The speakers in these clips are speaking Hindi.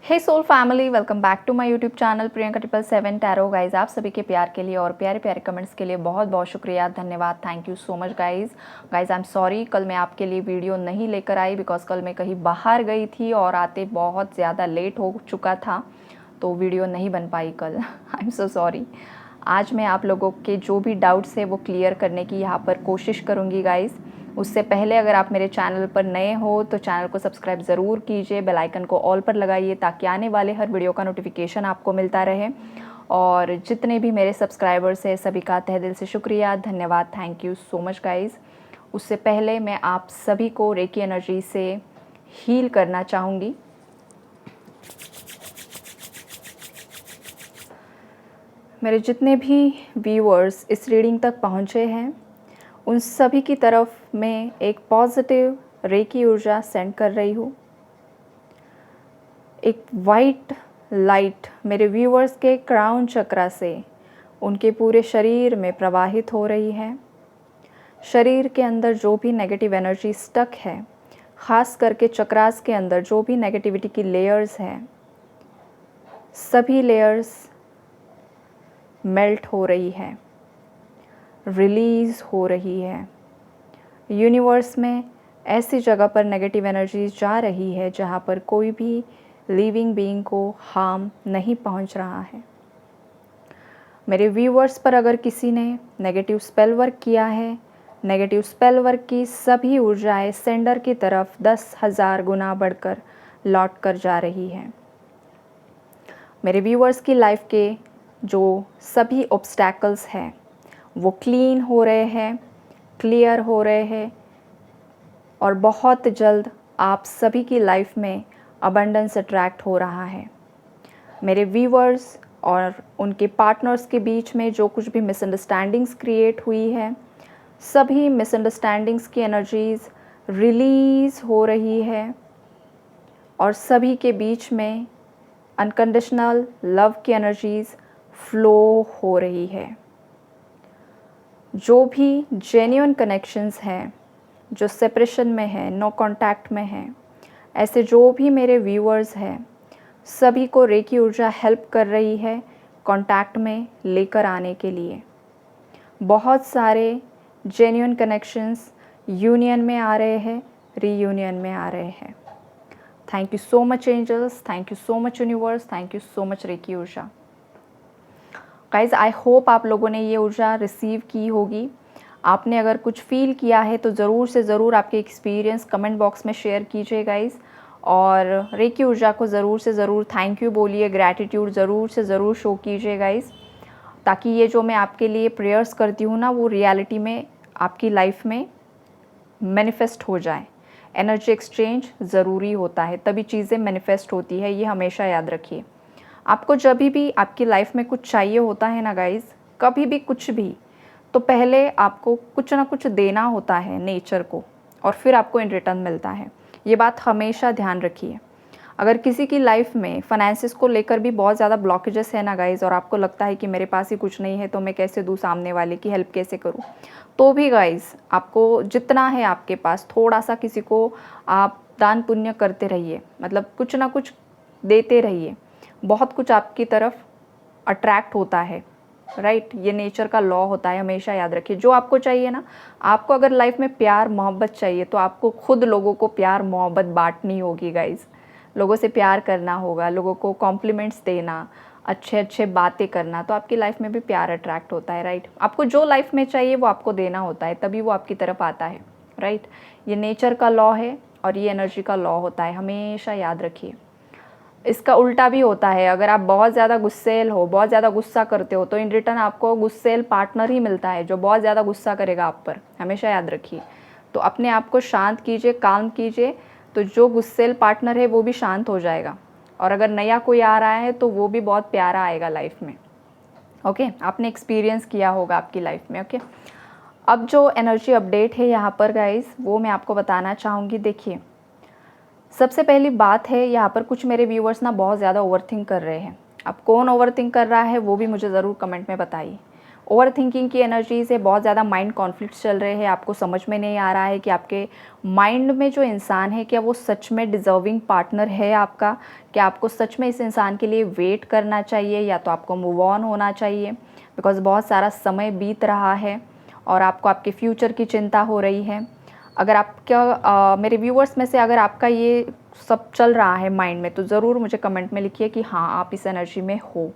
Hey soul family, welcome back to my YouTube channel Priyanka 777 tarot. Guys आप सभी के प्यार के लिए और प्यारे प्यारे कमेंट्स के लिए बहुत बहुत शुक्रिया, धन्यवाद, thank you so much guys. I am sorry, कल मैं आपके लिए वीडियो नहीं लेकर आई बिकॉज कल मैं कहीं बाहर गई थी और आते बहुत ज़्यादा लेट हो चुका था, तो वीडियो नहीं बन पाई कल। I am so sorry. आज मैं आप लोगों के जो भी डाउट्स है वो क्लियर करने की यहाँ पर कोशिश करूँगी गाइज़। उससे पहले अगर आप मेरे चैनल पर नए हो तो चैनल को सब्सक्राइब ज़रूर कीजिए, बेल आइकन को ऑल पर लगाइए ताकि आने वाले हर वीडियो का नोटिफिकेशन आपको मिलता रहे। और जितने भी मेरे सब्सक्राइबर्स हैं सभी का तहे दिल से शुक्रिया, धन्यवाद, thank you so much guys. उससे पहले मैं आप सभी को रेकी एनर्जी से हील करना चाहूँगी। मेरे जितने भी व्यूअर्स इस रीडिंग तक पहुँचे हैं उन सभी की तरफ मैं एक पॉजिटिव रेकी ऊर्जा सेंड कर रही हूँ। एक वाइट लाइट मेरे व्यूअर्स के क्राउन चक्रा से उनके पूरे शरीर में प्रवाहित हो रही है। शरीर के अंदर जो भी नेगेटिव एनर्जी स्टक है, ख़ास करके चक्रास के अंदर जो भी नेगेटिविटी की लेयर्स हैं, सभी लेयर्स मेल्ट हो रही है, रिलीज़ हो रही है। यूनिवर्स में ऐसी जगह पर नेगेटिव एनर्जीज जा रही है जहाँ पर कोई भी लिविंग बीइंग को हार्म नहीं पहुँच रहा है। मेरे व्यूअर्स पर अगर किसी ने नेगेटिव स्पेल वर्क किया है, नेगेटिव स्पेल वर्क की सभी ऊर्जाएं सेंडर की तरफ 10,000 गुना बढ़कर लौट कर जा रही है। मेरे व्यूअर्स की लाइफ के जो सभी ऑब्स्टैकल्स हैं वो क्लीन हो रहे हैं, क्लियर हो रहे हैं और बहुत जल्द आप सभी की लाइफ में अबंडेंस अट्रैक्ट हो रहा है। मेरे व्यूअर्स और उनके पार्टनर्स के बीच में जो कुछ भी मिसअंडरस्टैंडिंग्स क्रिएट हुई है, सभी मिसअंडरस्टैंडिंग्स की एनर्जीज़ रिलीज़ हो रही है और सभी के बीच में अनकंडीशनल लव की एनर्जीज़ फ्लो हो रही है। जो भी जेन्युइन कनेक्शंस हैं, जो सेपरेशन में है, नो कांटेक्ट में है, ऐसे जो भी मेरे व्यूअर्स हैं सभी को रेकी ऊर्जा हेल्प कर रही है कांटेक्ट में लेकर आने के लिए। बहुत सारे जेन्युइन कनेक्शंस यूनियन में आ रहे हैं, रीयूनियन में आ रहे हैं। Thank you so much angels, thank you so much universe, thank you so much reiki ऊर्जा। गाइज आई होप आप लोगों ने ये ऊर्जा रिसीव की होगी। आपने अगर कुछ फील किया है तो ज़रूर से ज़रूर आपके एक्सपीरियंस कमेंट बॉक्स में शेयर कीजिए गाइज़। और रेकी ऊर्जा को ज़रूर से ज़रूर थैंक यू बोलिए, ग्रैटिट्यूड ज़रूर से ज़रूर शो कीजिए गाइज़, ताकि ये जो मैं आपके लिए प्रेयर्स करती हूँ ना वो रियलिटी में आपकी लाइफ में मैनिफेस्ट हो जाए। एनर्जी एक्सचेंज ज़रूरी होता है, तभी चीज़ें मैनिफेस्ट होती है, ये हमेशा याद रखिए। आपको जब भी आपकी लाइफ में कुछ चाहिए होता है ना गाइज़, कभी भी कुछ भी, तो पहले आपको कुछ ना कुछ देना होता है नेचर को और फिर आपको इन रिटर्न मिलता है। ये बात हमेशा ध्यान रखिए। अगर किसी की लाइफ में फाइनेंसिस को लेकर भी बहुत ज़्यादा ब्लॉकेजेस है ना गाइज़, और आपको लगता है कि मेरे पास ही कुछ नहीं है तो मैं कैसे दूँ सामने वाले की हेल्प कैसे करूँ, तो भी गाइज़ आपको जितना है आपके पास थोड़ा सा किसी को आप दान पुण्य करते रहिए, मतलब कुछ ना कुछ देते रहिए, बहुत कुछ आपकी तरफ अट्रैक्ट होता है, राइट। ये नेचर का लॉ होता है, हमेशा याद रखिए। जो आपको चाहिए ना, आपको अगर लाइफ में प्यार मोहब्बत चाहिए तो आपको खुद लोगों को प्यार मोहब्बत बांटनी होगी गाइज़। लोगों से प्यार करना होगा, लोगों को कॉम्प्लीमेंट्स देना, अच्छे अच्छे बातें करना, तो आपकी लाइफ में भी प्यार अट्रैक्ट होता है, राइट। आपको जो लाइफ में चाहिए वो आपको देना होता है, तभी वो आपकी तरफ आता है, राइट। ये नेचर का लॉ है और ये एनर्जी का लॉ होता है, हमेशा याद रखिए। इसका उल्टा भी होता है, अगर आप बहुत ज़्यादा गुस्सैल हो, बहुत ज़्यादा गुस्सा करते हो, तो इन रिटर्न आपको गुस्सैल पार्टनर ही मिलता है जो बहुत ज़्यादा गुस्सा करेगा आप पर, हमेशा याद रखिए। तो अपने आप को शांत कीजिए, काम कीजिए, तो जो गुस्सैल पार्टनर है वो भी शांत हो जाएगा। और अगर नया कोई आ रहा है तो वो भी बहुत प्यारा आएगा लाइफ में, ओके। आपने एक्सपीरियंस किया होगा आपकी लाइफ में, ओके। अब जो एनर्जी अपडेट है यहाँ पर गाइज़, वो मैं आपको बताना चाहूँगी। देखिए, सबसे पहली बात है, यहाँ पर कुछ मेरे व्यूअर्स ना बहुत ज़्यादा ओवरथिंक कर रहे हैं। अब कौन ओवरथिंक कर रहा है वो भी मुझे ज़रूर कमेंट में बताइए। ओवर थिंकिंग की एनर्जीज़ है, बहुत ज़्यादा माइंड कॉन्फ्लिक्ट्स चल रहे हैं, आपको समझ में नहीं आ रहा है कि आपके माइंड में जो इंसान है क्या वो सच में डिज़र्विंग पार्टनर है आपका, क्या आपको सच में इस इंसान के लिए वेट करना चाहिए या तो आपको मूव ऑन होना चाहिए, बिकॉज़ बहुत सारा समय बीत रहा है और आपको आपके फ्यूचर की चिंता हो रही है। अगर आपका मेरे व्यूअर्स में से अगर आपका ये सब चल रहा है माइंड में, तो ज़रूर मुझे कमेंट में लिखिए कि हाँ, आप इस एनर्जी में हो।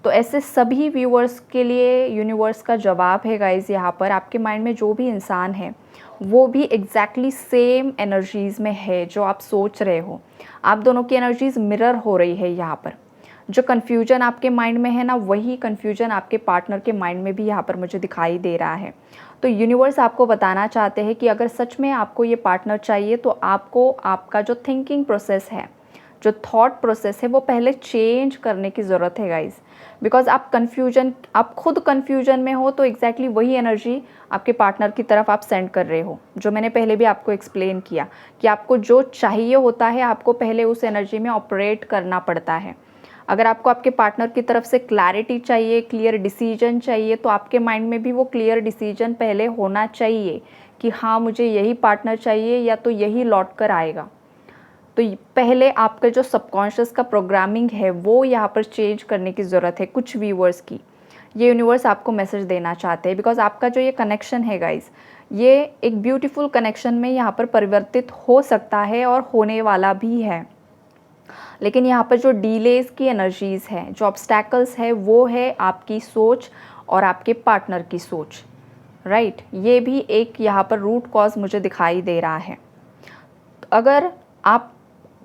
तो ऐसे सभी व्यूअर्स के लिए यूनिवर्स का जवाब है गाइज़, यहाँ पर आपके माइंड में जो भी इंसान है वो भी एग्जैक्टली सेम एनर्जीज़ में है जो आप सोच रहे हो। आप दोनों की एनर्जीज़ मिरर हो रही है यहाँ पर। जो कन्फ्यूजन आपके माइंड में है ना, वही कन्फ्यूजन आपके पार्टनर के माइंड में भी यहाँ पर मुझे दिखाई दे रहा है। तो यूनिवर्स आपको बताना चाहते हैं कि अगर सच में आपको ये पार्टनर चाहिए तो आपको आपका जो थिंकिंग प्रोसेस है, जो थॉट प्रोसेस है, वो पहले चेंज करने की ज़रूरत है गाइज़। बिकॉज आप खुद कन्फ्यूजन में हो तो एग्जैक्टली वही एनर्जी आपके पार्टनर की तरफ आप सेंड कर रहे हो, जो मैंने पहले भी आपको एक्सप्लेन किया कि आपको जो चाहिए होता है आपको पहले उस एनर्जी में ऑपरेट करना पड़ता है। अगर आपको आपके पार्टनर की तरफ से क्लैरिटी चाहिए, क्लियर डिसीजन चाहिए, तो आपके माइंड में भी वो क्लियर डिसीजन पहले होना चाहिए कि हाँ, मुझे यही पार्टनर चाहिए या तो यही लौट कर आएगा। तो पहले आपका जो सबकॉन्शियस का प्रोग्रामिंग है वो यहाँ पर चेंज करने की ज़रूरत है कुछ व्यूअर्स की। ये यूनिवर्स आपको मैसेज देना चाहते हैं बिकॉज आपका जो ये कनेक्शन है गाइस, ये एक ब्यूटीफुल कनेक्शन में यहाँ पर परिवर्तित हो सकता है और होने वाला भी है। लेकिन यहाँ पर जो डीलेज़ की एनर्जीज़ हैं, जो ऑब्स्टैकल्स है, वो है आपकी सोच और आपके पार्टनर की सोच, राइट। ये भी एक यहाँ पर रूट कॉज मुझे दिखाई दे रहा है। अगर आप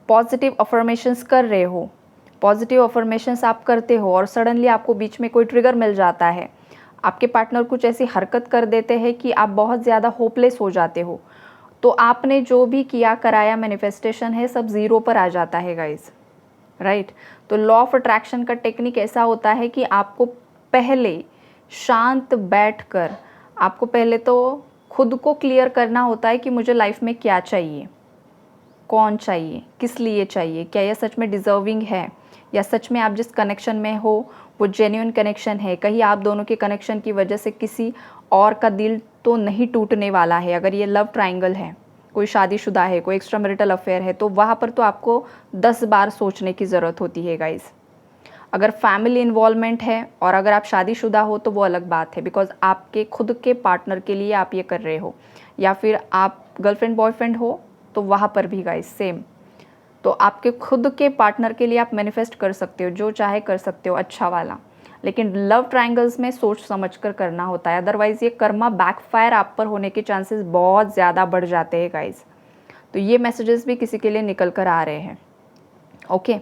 पॉजिटिव अफर्मेशंस कर रहे हो, पॉजिटिव अफर्मेशंस आप करते हो और सडनली आपको बीच में कोई ट्रिगर मिल जाता है, आपके पार्टनर कुछ ऐसी हरकत कर देते हैं कि आप बहुत ज़्यादा होपलेस हो जाते हो, तो आपने जो भी किया कराया मैनिफेस्टेशन है सब ज़ीरो पर आ जाता है गाइस, राइट। तो लॉ ऑफ अट्रैक्शन का टेक्निक ऐसा होता है कि आपको पहले शांत बैठकर आपको पहले तो खुद को क्लियर करना होता है कि मुझे लाइफ में क्या चाहिए, कौन चाहिए, किस लिए चाहिए, क्या यह सच में डिज़र्विंग है या सच में आप जिस कनेक्शन में हो वो जेन्युइन कनेक्शन है। कहीं आप दोनों के कनेक्शन की वजह से किसी और का दिल तो नहीं टूटने वाला है। अगर ये लव ट्रायंगल है, कोई शादीशुदा है, कोई एक्स्ट्रा मैरिटल अफेयर है, तो वहाँ पर तो आपको 10 बार सोचने की ज़रूरत होती है गाइज़। अगर फैमिली इन्वॉल्वमेंट है और अगर आप शादीशुदा हो तो वो अलग बात है, बिकॉज आपके खुद के पार्टनर के लिए आप ये कर रहे हो, या फिर आप गर्लफ्रेंड बॉयफ्रेंड हो तो वहाँ पर भी गाइस सेम। तो आपके खुद के पार्टनर के लिए आप मैनिफेस्ट कर सकते हो, जो चाहे कर सकते हो, अच्छा वाला। लेकिन लव ट्रायंगल्स में सोच समझ कर करना होता है, अदरवाइज़ ये कर्मा बैकफायर आप पर होने के चांसेस बहुत ज़्यादा बढ़ जाते हैं गाइस। तो ये मैसेजेस भी किसी के लिए निकल कर आ रहे हैं, ओके।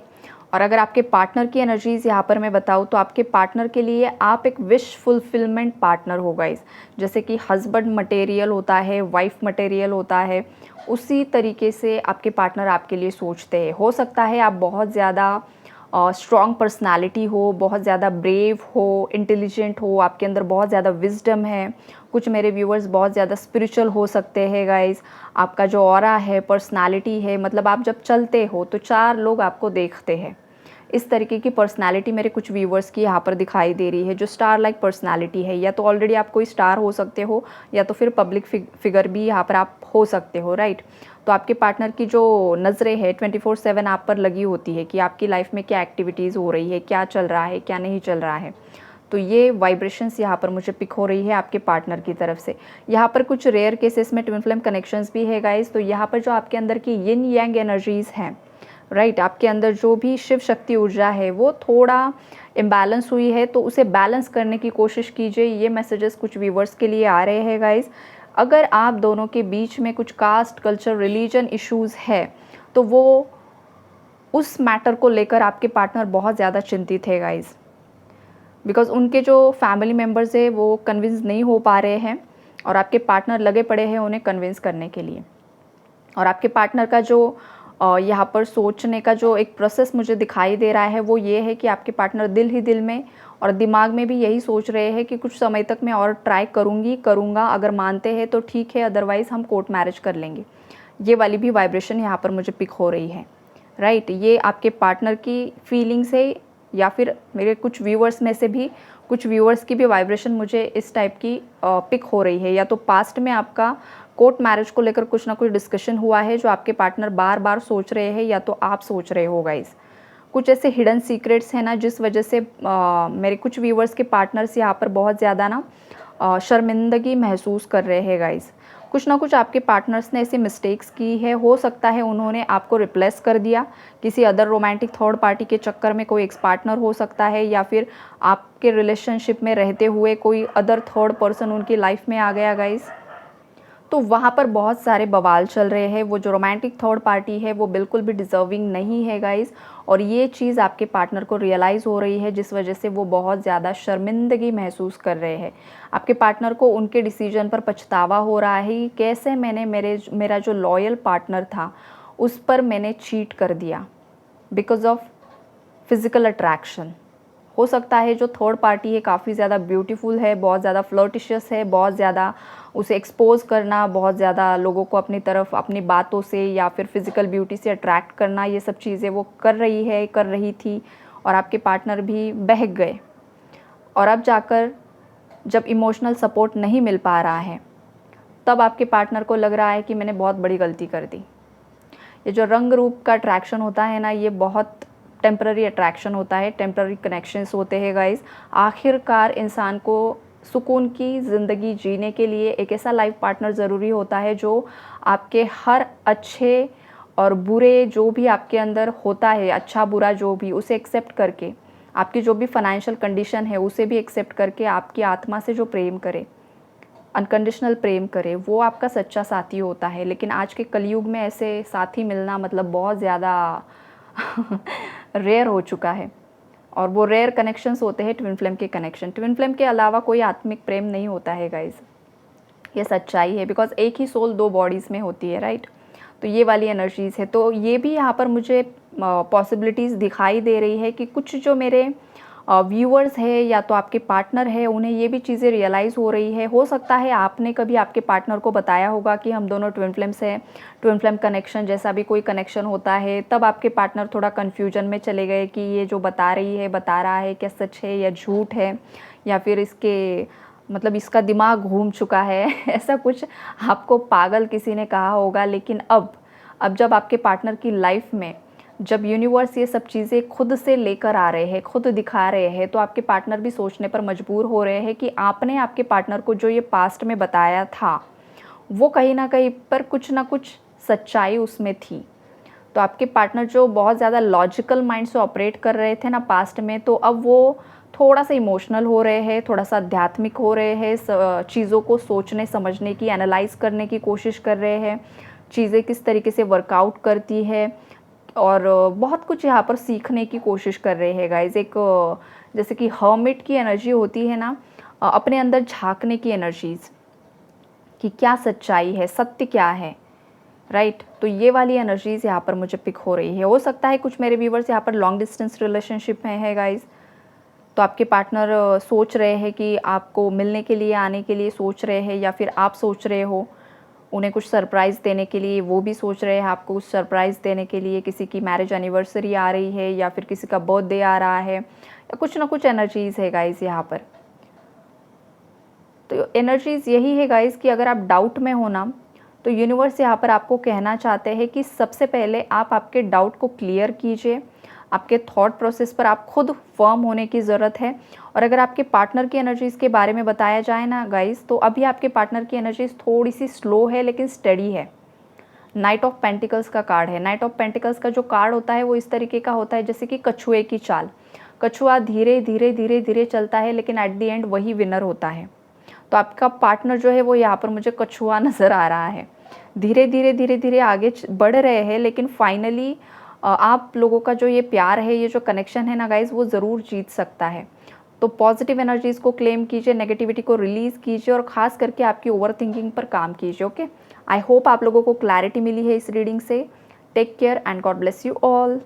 और अगर आपके पार्टनर की एनर्जीज़ यहाँ पर मैं बताऊँ तो आपके पार्टनर के लिए आप एक विश फुलफिलमेंट पार्टनर हो गाइस। जैसे कि हस्बैंड मटेरियल होता है, वाइफ मटेरियल होता है, उसी तरीके से आपके पार्टनर आपके लिए सोचते हैं। हो सकता है आप बहुत ज़्यादा स्ट्रॉन्ग पर्सनालिटी हो, बहुत ज़्यादा ब्रेव हो, इंटेलिजेंट हो, आपके अंदर बहुत ज़्यादा विजडम है। कुछ मेरे व्यूअर्स बहुत ज़्यादा स्पिरिचुअल हो सकते हैं गाइस। आपका जो ऑरा है, पर्सनालिटी है, मतलब आप जब चलते हो तो 4 लोग आपको देखते हैं। इस तरीके की पर्सनालिटी मेरे कुछ व्यूअर्स की यहाँ पर दिखाई दे रही है, जो स्टार लाइक पर्सनालिटी है। या तो ऑलरेडी आप कोई स्टार हो सकते हो या तो फिर पब्लिक फिगर भी यहाँ पर आप हो सकते हो, राइट। तो आपके पार्टनर की जो नज़रें हैं 24/7 आप पर लगी होती है कि आपकी लाइफ में क्या एक्टिविटीज़ हो रही है, क्या चल रहा है, क्या नहीं चल रहा है। तो ये वाइब्रेशंस यहाँ पर मुझे पिक हो रही है आपके पार्टनर की तरफ से। यहाँ पर कुछ रेयर केसेस में ट्विन फ्लेम कनेक्शंस भी है गाइस। तो यहाँ पर जो आपके अंदर की यिन यांग एनर्जीज़ हैं, राइट, आपके अंदर जो भी शिव शक्ति ऊर्जा है वो थोड़ा इम्बैलेंस हुई है, तो उसे बैलेंस करने की कोशिश कीजिए। ये मैसेजेस कुछ व्यूवर्स के लिए आ रहे हैं गाइस। अगर आप दोनों के बीच में कुछ कास्ट, कल्चर, रिलीजन इश्यूज़ है तो वो उस मैटर को लेकर आपके पार्टनर बहुत ज़्यादा चिंतित है गाइस, बिकॉज़ उनके जो फैमिली मेम्बर्स है वो कन्विंस नहीं हो पा रहे हैं और आपके पार्टनर लगे पड़े हैं उन्हें कन्विंस करने के लिए। और आपके पार्टनर का जो यहाँ पर सोचने का जो एक प्रोसेस मुझे दिखाई दे रहा है वो ये है कि आपके पार्टनर दिल ही दिल में और दिमाग में भी यही सोच रहे हैं कि कुछ समय तक मैं और ट्राई करूँगा, अगर मानते हैं तो ठीक है, अदरवाइज़ हम कोर्ट मैरिज कर लेंगे। ये वाली भी वाइब्रेशन यहाँ पर मुझे पिक हो रही है, राइट। ये आपके पार्टनर की फीलिंग्स है या फिर मेरे कुछ व्यूअर्स में से भी कुछ व्यूअर्स की भी वाइब्रेशन मुझे इस टाइप की पिक हो रही है, या तो पास्ट में आपका कोर्ट मैरिज को लेकर कुछ ना कुछ डिस्कशन हुआ है जो आपके पार्टनर बार बार सोच रहे हैं, या तो आप सोच रहे हो गाइस। कुछ ऐसे हिडन सीक्रेट्स हैं ना जिस वजह से मेरे कुछ व्यूअर्स के पार्टनर्स यहाँ पर बहुत ज़्यादा ना शर्मिंदगी महसूस कर रहे हैं गाइस। कुछ ना कुछ आपके पार्टनर्स ने ऐसी मिस्टेक्स की है, हो सकता है उन्होंने आपको रिप्लेस कर दिया किसी अदर रोमांटिक थर्ड पार्टी के चक्कर में। कोई एक्स पार्टनर हो सकता है, या फिर आपके रिलेशनशिप में रहते हुए कोई अदर थर्ड पर्सन उनकी लाइफ में आ गया गाइस। तो वहाँ पर बहुत सारे बवाल चल रहे हैं। वो जो रोमांटिक थर्ड पार्टी है वो बिल्कुल भी डिज़र्विंग नहीं है गाइस, और ये चीज़ आपके पार्टनर को रियलाइज़ हो रही है, जिस वजह से वो बहुत ज़्यादा शर्मिंदगी महसूस कर रहे हैं। आपके पार्टनर को उनके डिसीजन पर पछतावा हो रहा है कि कैसे मैंने मेरा जो लॉयल पार्टनर था उस पर मैंने चीट कर दिया बिकॉज ऑफ फिज़िकल अट्रैक्शन। हो सकता है जो थर्ड पार्टी है काफ़ी ज़्यादा ब्यूटीफुल है, बहुत ज़्यादा फ्लर्टिशियस है, बहुत ज़्यादा उसे एक्सपोज करना, बहुत ज़्यादा लोगों को अपनी तरफ अपनी बातों से या फिर फिज़िकल ब्यूटी से अट्रैक्ट करना, ये सब चीज़ें वो कर रही थी, और आपके पार्टनर भी बहक गए। और अब जाकर जब इमोशनल सपोर्ट नहीं मिल पा रहा है, तब आपके पार्टनर को लग रहा है कि मैंने बहुत बड़ी गलती कर दी। ये जो रंग रूप का अट्रैक्शन होता है ना, ये बहुत टेम्पररी अट्रैक्शन होता है, टेम्पररी कनेक्शंस होते हैं गाइस। आखिरकार इंसान को सुकून की ज़िंदगी जीने के लिए एक ऐसा लाइफ पार्टनर ज़रूरी होता है जो आपके हर अच्छे और बुरे जो भी आपके अंदर होता है, अच्छा बुरा जो भी, उसे एक्सेप्ट करके, आपकी जो भी फाइनेंशियल कंडीशन है उसे भी एक्सेप्ट करके आपकी आत्मा से जो प्रेम करे, अनकंडीशनल प्रेम करे, वो आपका सच्चा साथी होता है। लेकिन आज के कलयुग में ऐसे साथी मिलना मतलब बहुत ज़्यादा रेयर हो चुका है, और वो रेयर कनेक्शंस होते हैं ट्विन फ्लेम के कनेक्शन। ट्विन फ्लेम के अलावा कोई आत्मिक प्रेम नहीं होता है गाइस, ये सच्चाई है, बिकॉज एक ही सोल दो बॉडीज़ में होती है, राइट। तो ये वाली एनर्जीज़ है। तो ये भी यहाँ पर मुझे पॉसिबिलिटीज़ दिखाई दे रही है कि कुछ जो मेरे व्यूअर्स है या तो आपके पार्टनर है, उन्हें ये भी चीज़ें रियलाइज़ हो रही है। हो सकता है आपने कभी आपके पार्टनर को बताया होगा कि हम दोनों ट्विन फ्लेम्स हैं, ट्विन फ्लेम कनेक्शन जैसा भी कोई कनेक्शन होता है, तब आपके पार्टनर थोड़ा कन्फ्यूजन में चले गए कि ये जो बता रहा है क्या सच है या झूठ है, या फिर मतलब इसका दिमाग घूम चुका है ऐसा कुछ आपको पागल किसी ने कहा होगा। लेकिन अब जब आपके पार्टनर की लाइफ में जब यूनिवर्स ये सब चीज़ें खुद से लेकर आ रहे हैं, खुद दिखा रहे हैं, तो आपके पार्टनर भी सोचने पर मजबूर हो रहे हैं कि आपने आपके पार्टनर को जो ये पास्ट में बताया था वो कहीं ना कहीं पर कुछ ना कुछ सच्चाई उसमें थी। तो आपके पार्टनर जो बहुत ज़्यादा लॉजिकल माइंड से ऑपरेट कर रहे थे ना पास्ट में, तो अब वो थोड़ा सा इमोशनल हो रहे हैं, थोड़ा सा आध्यात्मिक हो रहे हैं, चीज़ों को सोचने समझने की, एनालाइज करने की कोशिश कर रहे हैं, चीज़ें किस तरीके से वर्कआउट करती है, और बहुत कुछ यहाँ पर सीखने की कोशिश कर रहे हैं गाइज। एक जैसे कि हर्मिट की एनर्जी होती है ना, अपने अंदर झांकने की एनर्जीज़ कि क्या सच्चाई है, सत्य क्या है, राइट। तो ये वाली एनर्जीज़ यहाँ पर मुझे पिक हो रही है। हो सकता है कुछ मेरे व्यूवर्स यहाँ पर लॉन्ग डिस्टेंस रिलेशनशिप में है गाइज, तो आपके पार्टनर सोच रहे हैं कि आपको मिलने के लिए आने के लिए सोच रहे हैं, या फिर आप सोच रहे हो उन्हें कुछ सरप्राइज़ देने के लिए, वो भी सोच रहे हैं आपको कुछ सरप्राइज़ देने के लिए। किसी की मैरिज एनिवर्सरी आ रही है, या फिर किसी का बर्थडे आ रहा है, या कुछ ना कुछ एनर्जीज़ है गाइज़ यहाँ पर। तो एनर्जीज़ यही है गाइज़ कि अगर आप डाउट में हो ना, तो यूनिवर्स यहाँ पर आपको कहना चाहते हैं कि सबसे पहले आप आपके डाउट को क्लियर कीजिए। आपके थॉट प्रोसेस पर आप खुद फर्म होने की ज़रूरत है। और अगर आपके पार्टनर की एनर्जीज़ के बारे में बताया जाए ना गाइज़, तो अभी आपके पार्टनर की एनर्जीज़ थोड़ी सी स्लो है लेकिन स्टडी है। नाइट ऑफ पेंटिकल्स का कार्ड है। नाइट ऑफ पेंटिकल्स का जो कार्ड होता है वो इस तरीके का होता है जैसे कि कछुए की चाल। कछुआ धीरे धीरे धीरे धीरे चलता है, लेकिन एट द एंड वही विनर होता है। तो आपका पार्टनर जो है वो यहाँ पर मुझे कछुआ नज़र आ रहा है। धीरे धीरे धीरे धीरे आगे बढ़ रहे हैं, लेकिन फाइनली आप लोगों का जो ये प्यार है, ये जो कनेक्शन है ना गाइज़, वो ज़रूर जीत सकता है। तो पॉजिटिव एनर्जीज़ को क्लेम कीजिए, नेगेटिविटी को रिलीज़ कीजिए, और ख़ास करके आपकी ओवर थिंकिंग पर काम कीजिए। ओके, आई होप आप लोगों को क्लैरिटी मिली है इस रीडिंग से। Take care and God bless you all.